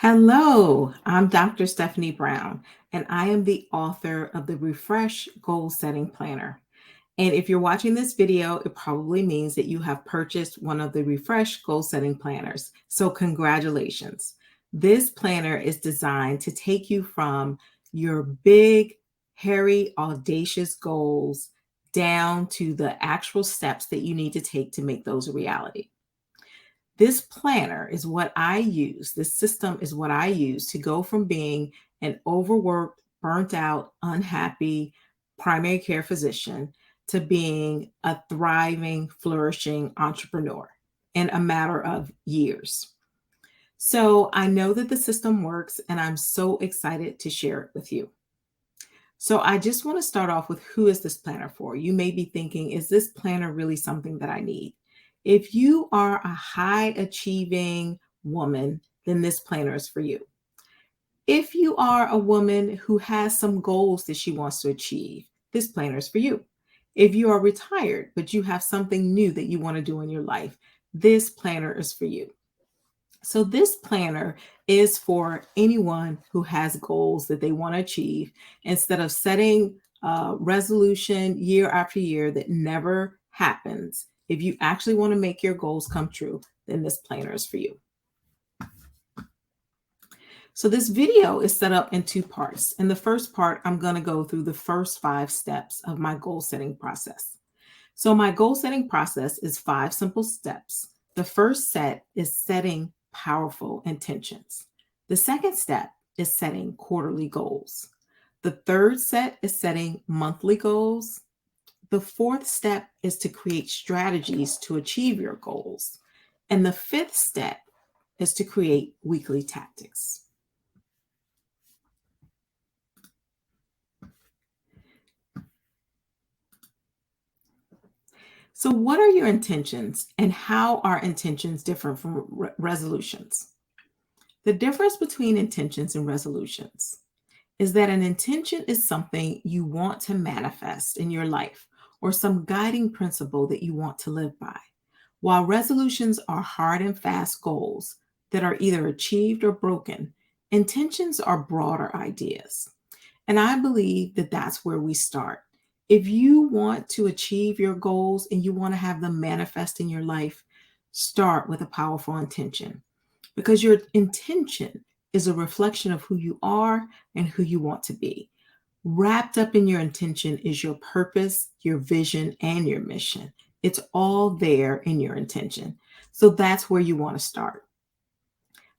Hello, I'm Dr. Stephanie Brown, and I am the author of the Refresh Goal Setting Planner. And if you're watching this video, it probably means that you have purchased one of the Refresh Goal Setting Planners. So, congratulations. This planner is designed to take you from your big, hairy, audacious goals down to the actual steps that you need to take to make those a reality. This planner is what I use. This system is what I use to go from being an overworked, burnt out, unhappy primary care physician to being a thriving, flourishing entrepreneur in a matter of years. So I know that the system works and I'm so excited to share it with you. So I just want to start off with, who is this planner for? You may be thinking, is this planner really something that I need? If you are a high achieving woman, then this planner is for you. If you are a woman who has some goals that she wants to achieve, this planner is for you. If you are retired, but you have something new that you want to do in your life, this planner is for you. So, this planner is for anyone who has goals that they want to achieve. Instead of setting a resolution year after year that never happens, if you actually want to make your goals come true, then this planner is for you. So, this video is set up in two parts. In the first part, I'm going to go through the first 5 steps of my goal setting process. So, my goal setting process is 5 simple steps. The first set is setting powerful intentions. The second step is setting quarterly goals. The third set is setting monthly goals. The fourth step is to create strategies to achieve your goals. And the fifth step is to create weekly tactics. So, what are your intentions and how are intentions different from resolutions? The difference between intentions and resolutions is that an intention is something you want to manifest in your life or some guiding principle that you want to live by, while resolutions are hard and fast goals that are either achieved or broken. Intentions are broader ideas. And I believe that that's where we start. If you want to achieve your goals and you want to have them manifest in your life, start with a powerful intention, because your intention is a reflection of who you are and who you want to be. Wrapped up in your intention is your purpose, your vision, and your mission. It's all there in your intention. So that's where you want to start.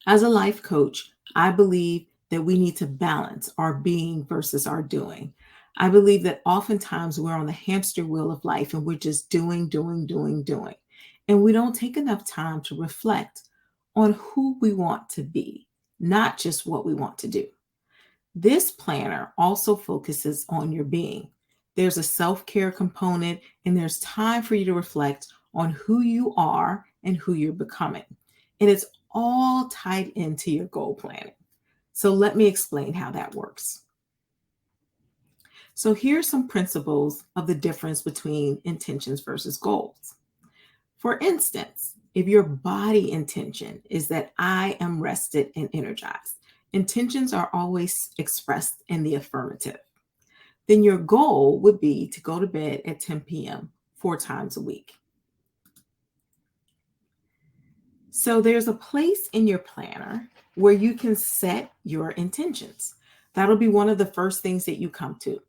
As a life coach, I believe that we need to balance our being versus our doing. I believe that oftentimes we're on the hamster wheel of life and we're just doing, doing, doing, doing. And we don't take enough time to reflect on who we want to be, not just what we want to do. This planner also focuses on your being. There's a self care component, and there's time for you to reflect on who you are and who you're becoming. And it's all tied into your goal planning. So, let me explain how that works. So, here are some principles of the difference between intentions versus goals. For instance, if your body intention is that I am rested and energized, intentions are always expressed in the affirmative. Then your goal would be to go to bed at 10 p.m. 4 times a week. So there's a place in your planner where you can set your intentions. That'll be one of the first things that you come to.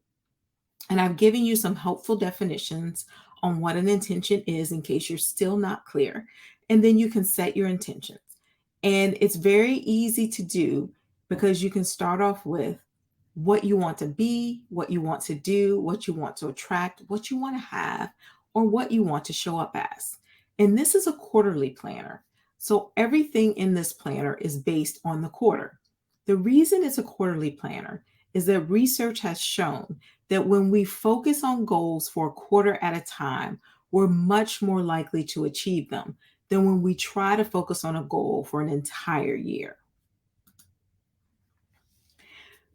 And I've given you some helpful definitions on what an intention is in case you're still not clear. And then you can set your intentions. And it's very easy to do because you can start off with what you want to be, what you want to do, what you want to attract, what you want to have, or what you want to show up as. And this is a quarterly planner. So everything in this planner is based on the quarter. The reason it's a quarterly planner is that research has shown that when we focus on goals for a quarter at a time, we're much more likely to achieve them than when we try to focus on a goal for an entire year.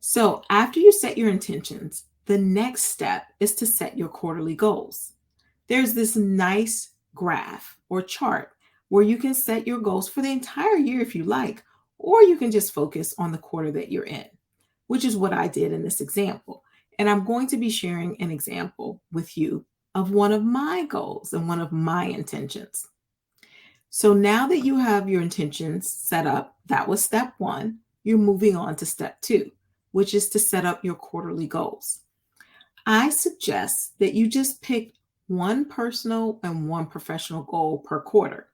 So after you set your intentions, the next step is to set your quarterly goals. There's this nice graph or chart where you can set your goals for the entire year if you like, or you can just focus on the quarter that you're in, which is what I did in this example. And I'm going to be sharing an example with you of one of my goals and one of my intentions. So now that you have your intentions set up, that was step one, you're moving on to step two, which is to set up your quarterly goals. I suggest that you just pick one personal and one professional goal per quarter.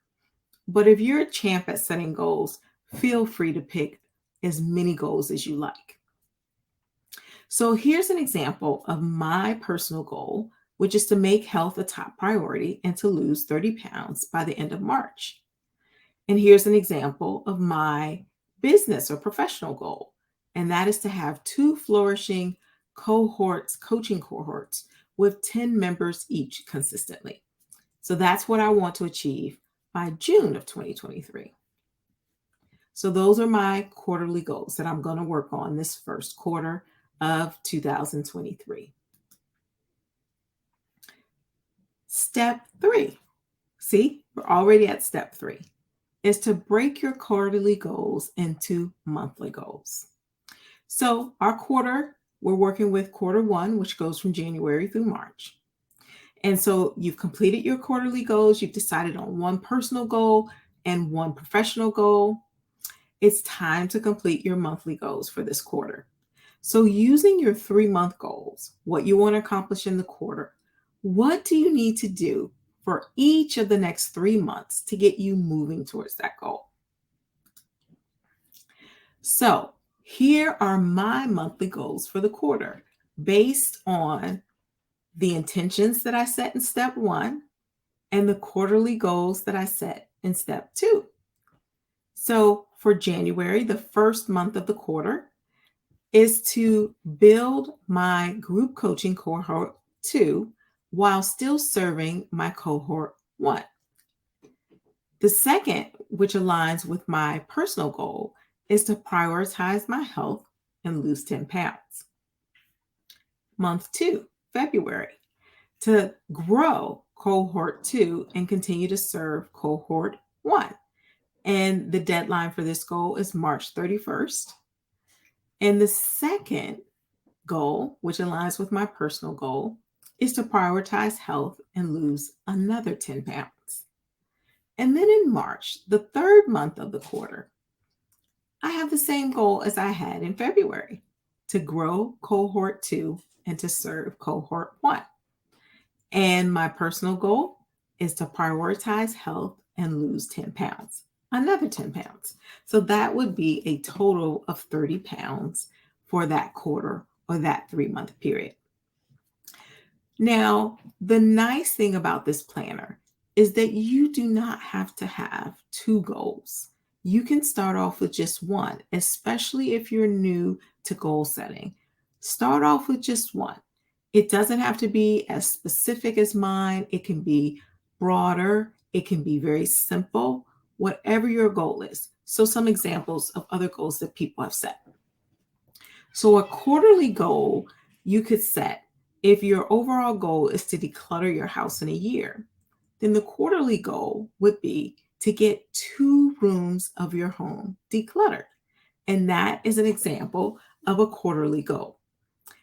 But if you're a champ at setting goals, feel free to pick as many goals as you like. So here's an example of my personal goal, which is to make health a top priority and to lose 30 pounds by the end of March. And here's an example of my business or professional goal, and that is to have 2 flourishing coaching cohorts with 10 members each consistently. So that's what I want to achieve by June of 2023. So those are my quarterly goals that I'm going to work on this first quarter of 2023. Step 3. See, we're already at step 3. Is to break your quarterly goals into monthly goals. So our quarter, we're working with quarter 1, which goes from January through March. And so you've completed your quarterly goals. You've decided on one personal goal and one professional goal. It's time to complete your monthly goals for this quarter. So using your 3-month goals, what you want to accomplish in the quarter, what do you need to do for each of the next 3 months to get you moving towards that goal? So here are my monthly goals for the quarter based on the intentions that I set in step 1 and the quarterly goals that I set in step 2. So for January, the first month of the quarter, is to build my group coaching cohort 2 while still serving my cohort 1. The second, which aligns with my personal goal, is to prioritize my health and lose 10 pounds. Month 2, February, to grow cohort 2 and continue to serve cohort 1. And the deadline for this goal is March 31st. And the second goal, which aligns with my personal goal, is to prioritize health and lose another 10 pounds. And then in March, the third month of the quarter, I have the same goal as I had in February, to grow cohort 2 and to serve cohort 1. And my personal goal is to prioritize health and lose 10 pounds, another 10 pounds. So that would be a total of 30 pounds for that quarter or that 3-month period. Now, the nice thing about this planner is that you do not have to have 2 goals. You can start off with just one, especially if you're new to goal setting. Start off with just one. It doesn't have to be as specific as mine. It can be broader. It can be very simple, whatever your goal is. So some examples of other goals that people have set. So a quarterly goal you could set, if your overall goal is to declutter your house in a year, then the quarterly goal would be to get 2 rooms of your home decluttered. And that is an example of a quarterly goal.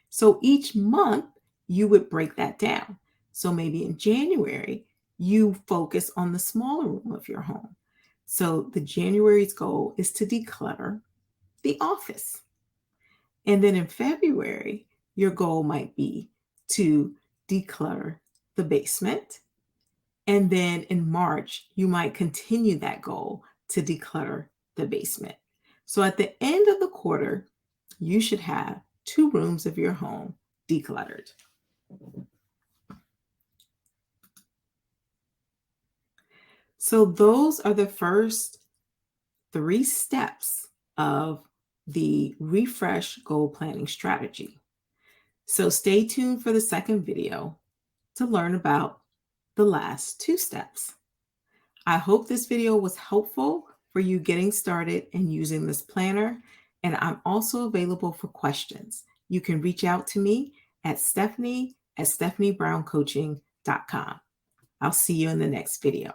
So each month you would break that down. So maybe in January, you focus on the smaller room of your home. So the January's goal is to declutter the office. And then in February, your goal might be to declutter the basement. And then in March, you might continue that goal to declutter the basement. So at the end of the quarter, you should have 2 rooms of your home decluttered. So those are the first 3 steps of the refresh goal planning strategy. So stay tuned for the second video to learn about the last 2 steps. I hope this video was helpful for you getting started and using this planner, and I'm also available for questions. You can reach out to me at Stephanie@stephaniebrowncoaching.com. I'll see you in the next video.